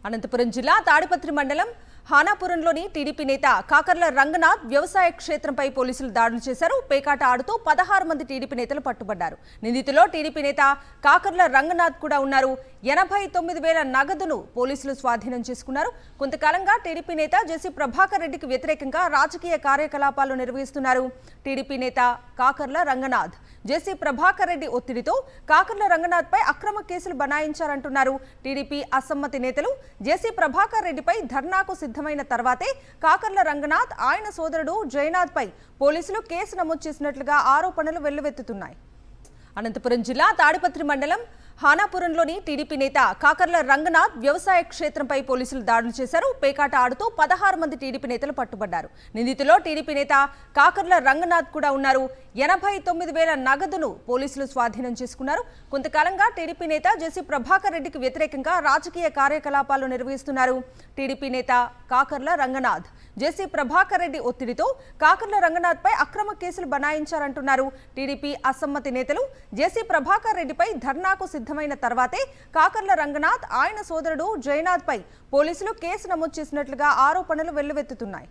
అనంతపురం జిల్లా తాడిపత్రి మండలం హానాపురంలోని టీడీపీ నేత కాకర్ల రంగనాథ్ వ్యవసాయ క్షేత్రంపై పోలీసులు దాడులు చేశారు. పేకాట ఆడుతూ 16 మంది టీడీపీ నేతలు పట్టుబడ్డారు. నిందితుల్లో టీడీపీ నేత కాకర్ల రంగనాథ్ కూడా ఉన్నారు. 89,000 నగదును పోలీసులు స్వాధీనం చేసుకున్నారు. కొంతకాలంగా టీడీపీ నేత జేసీ ప్రభాకర్ రెడ్డికి వ్యతిరేకంగా రాజకీయ కార్యకలాపాలు నిర్వహిస్తున్నారు. టీడీపీ నేత కాకర్ల రంగనాథ్ జేసీ ప్రభాకర్ రెడ్డి ఒత్తిడితో కాకర్ల రంగనాథ్ పై అక్రమ కేసులు బనాయించారంటున్నారు. టీడీపీ అసమ్మతి నేతలు జేసీ ప్రభాకర్ రెడ్డిపై ధర్నాకు సిద్ధమైన తర్వాతే కాకర్ల రంగనాథ్ ఆయన సోదరుడు జయనాథ్ పై పోలీసులు కేసు నమోదు చేసినట్లుగా ఆరోపణలు వెల్లువెత్తుతున్నాయి. అనంతపురం జిల్లా తాడిపత్రి మండలం హానాపురంలోని టీడీపీ నేత కాకర్ల రంగనాథ్ వ్యవసాయ క్షేత్రంపై పోలీసులు దాడులు చేశారు. పేకాట ఆడుతూ 16 మంది టీడీపీ నేతలు పట్టుబడ్డారు. నిందితుల్లో టీడీపీ నేత కాకర్ల రంగనాథ్ కూడా ఉన్నారు. 89,000 నగదును పోలీసులు స్వాధీనం చేసుకున్నారు. కొంతకాలంగా టీడీపీ నేత జేసీ ప్రభాకర్ రెడ్డికి వ్యతిరేకంగా రాజకీయ కార్యకలాపాలు నిర్వహిస్తున్నారు. టీడీపీ నేత కాకర్ల రంగనాథ్ జేసీ ప్రభాకర్ రెడ్డి ఒత్తిడితో కాకర్ల రంగనాథ్ పై అక్రమ కేసులు బనాయించారంటున్నారు. టీడీపీ అసమ్మతి నేతలు జేసీ ప్రభాకర్ రెడ్డిపై ధర్నాకు సిద్ధమైన తర్వాతే కాకర్ల రంగనాథ్ ఆయన సోదరుడు జయనాథ్ పై పోలీసులు కేసు నమోదు చేసినట్లుగా ఆరోపణలు వెల్లువెత్తుతున్నాయి.